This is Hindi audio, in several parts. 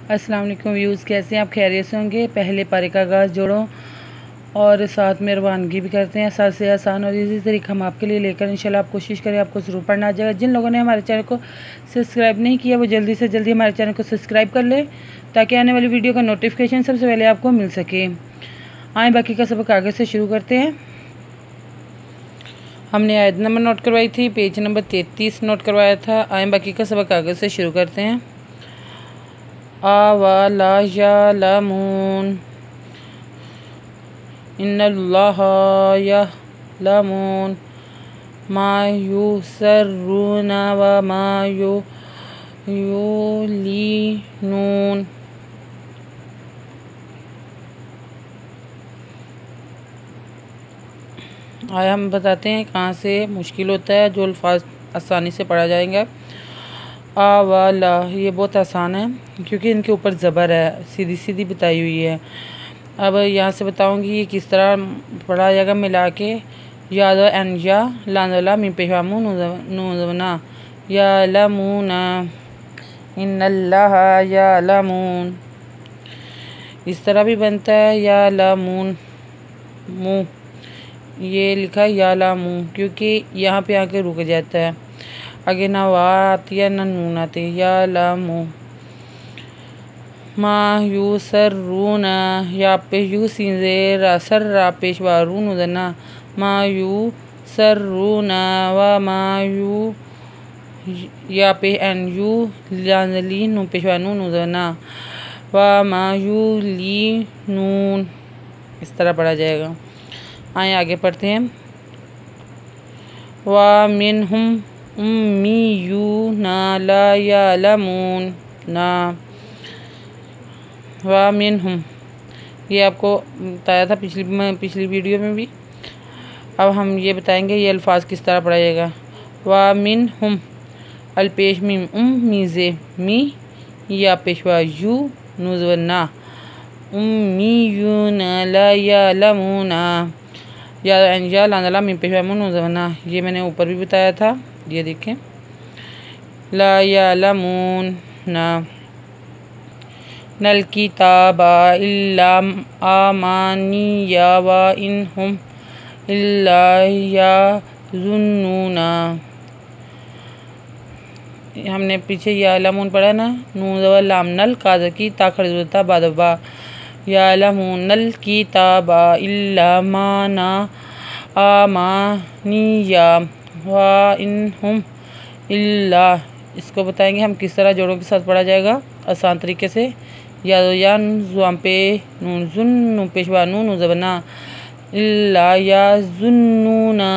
अस्सलाम वालेकुम व्यूज़, कैसे हैं आप? खैरियत से होंगे। पहले पारे का आगाज़ जोड़ों और साथ में रवानगी भी करते हैं। आसान से आसान और इसी तरीका हम आपके लिए लेकर इंशाल्लाह आप कोशिश करें आपको ज़रूर पढ़ना आ जाएगा। जिन लोगों ने हमारे चैनल को सब्सक्राइब नहीं किया वो जल्दी से जल्दी हमारे चैनल को सब्सक्राइब कर लें ताकि आने वाली वीडियो का नोटिफिकेशन सबसे पहले आपको मिल सके। आए बाकी का सबक आगे से शुरू करते हैं। हमने आयत नंबर नोट करवाई थी, पेज नंबर 33 नोट करवाया था। आए बाकी का सबक आगे से शुरू करते हैं। अवला यअलमून इन्नल्लाहा यअलमून मा युसर्रून व मा युलिनून। आया हम बताते हैं कहाँ से मुश्किल होता है, जो अल्फाज आसानी से पढ़ा जाएगा। आवाला ये बहुत आसान है क्योंकि इनके ऊपर ज़बर है, सीधी सीधी बताई हुई है। अब यहाँ से बताऊँगी ये किस तरह पढ़ा जाएगा मिला के। याद एन या लानला मिन पेशामू नूज़वना या लमूना इन्नल्लाहा यअलमून। इस तरह भी बनता है या लमून मुँह, ये लिखा है या लामू क्योंकि यहाँ पे आके रुक जाता है। आगे ना वाह आती है ना नून आती है। या लामू मा युसर्रून या पे यू सीज़े सर रा पेश वारून उदना मा युसर्रून व मा यू या पे एन यू लानली नू पेश वानून उदना व मा युलिनून। इस तरह पढ़ा जाएगा। आए आगे पढ़ते हैं। वा मिनहुम उम्मियूना ला यअलमून ना वा मिनहुम, ये आपको बताया था पिछली वीडियो में भी। अब हम ये बताएंगे ये अल्फाज किस तरह पढ़ा जाएगा। वा मिनहुम अल पेश मीम मीज़े मी या पेशवा यू नुज़वना उम्मियूना ला यअलमूना या लानला मिन पेशवा नुज़वना। ये मैंने ऊपर भी बताया था, ये देखें। ला यअलमून ना नल किताबा इल्ला आमानिया व इनहुम इल्ला यज़ुन्नूना। हमने पीछे यअलमून पढ़ा ना, नून व लाम नल काज़ की ताखरता बादबा यअलमून नल किताबा इल्ला माना आमानिया व इनहुम इल्ला। इसको बताएंगे हम किस तरह जोड़ों के साथ पढ़ा जाएगा आसान तरीके से। या जुआम पे नून जुन नू पेशवा नून ज़बना इल्ला यज़ुन्नूना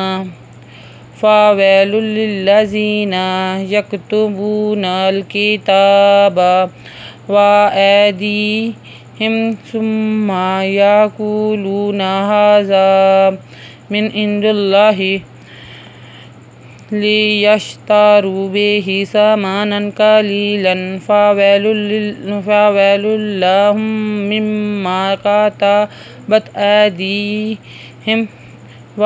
फ़ावैलुल लिल्लज़ीना यक्तुबूनल किताबा व ऐदीहिम सुम्मा यक़ूलूना हाज़ा मिन इंदिल्लाहि लियश्तरू बिही समानन कलीलन फ़ावैलुल लहुम मिम्मा कतबत ऐदीहिम व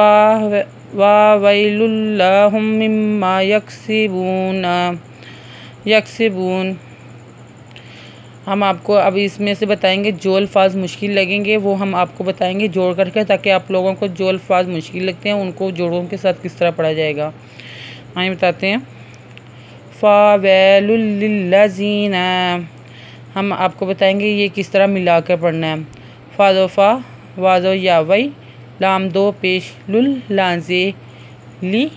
वैलुल लहुम मिम्मा यक्सिबून। हम आपको अब इसमें से बताएंगे जो अल्फाज मुश्किल लगेंगे वो हम आपको बताएंगे जोड़ करके, ताकि आप लोगों को जो अल्फाज मुश्किल लगते हैं उनको जोड़ों के साथ किस तरह पढ़ा जाएगा। आइए बताते हैं। फ़ावैलुल लिल्लज़ीना हम आपको बताएंगे ये किस तरह मिला कर पढ़ना है। फ़ा वाज़ो या वई लाम दो पेश लुल लाज़े ली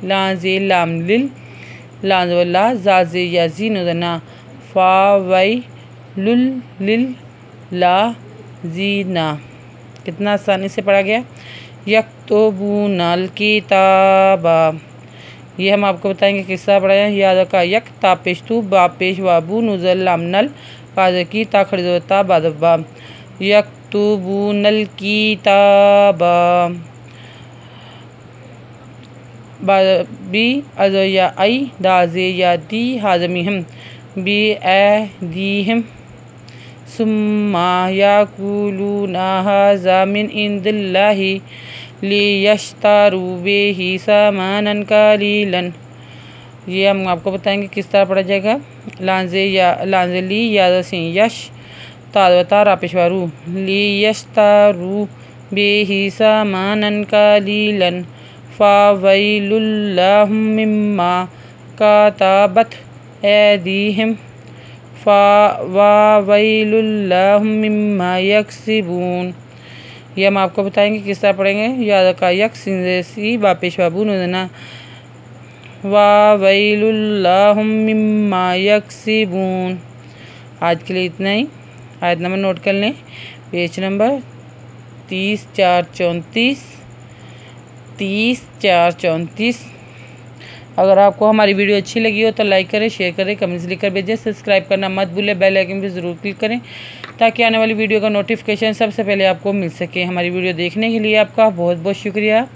लाज़े लाम लिल लाज़ो ला ज़ाज़े या ज़ीनुदना फ़ावई लुल लिल ला ज़ीना। कितना आसानी से पढ़ा गया। यक्तुबूनल किताबा ये हम आपको बताएंगे किस तरह पढ़ा है। याद का यक तापेशतु बापेश वाबू नुज़ल लामनल काज़ की ताखरता बादबा यक्तुबूनल किताबा बी अज़ो या आई दाज़े या दी हाज़मिहम बी ऐदीहिम सुम्मा यक़ूलूना हाज़ा मिन इंदिल्लाहि लियश्तरू बिही समानन कलीलन। ये हम आपको बताएंगे किस तरह पढ़ा जाएगा। लांजली यादसी यश तादवतारा पेशवारू ली यश्तारू बेही सामानन कालीलन फ़ावैलुल्लाहुम मिम्मा काताबत ऐदीहिम फ़ावैलुल्लाहुम मिम्मा यक्सिबून। ये हम आपको बताएंगे किस तरह पढ़ेंगे। याद का यक्सी बापेशवाबू नजना वावैलुल्लाहुम मिम्मा यक्सिबून। आज के लिए इतना ही। आयत नंबर नोट कर लें, पेज नंबर 30-4-34। अगर आपको हमारी वीडियो अच्छी लगी हो तो लाइक करें, शेयर करें, कमेंट्स लिखकर भेजें। सब्सक्राइब करना मत भूलें, बेल आइकन भी ज़रूर क्लिक करें ताकि आने वाली वीडियो का नोटिफिकेशन सबसे पहले आपको मिल सके। हमारी वीडियो देखने के लिए आपका बहुत बहुत शुक्रिया।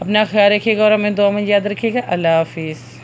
अपना ख्याल रखिएगा और हमें दुआ में याद रखिएगा। अल्लाह हाफिज़।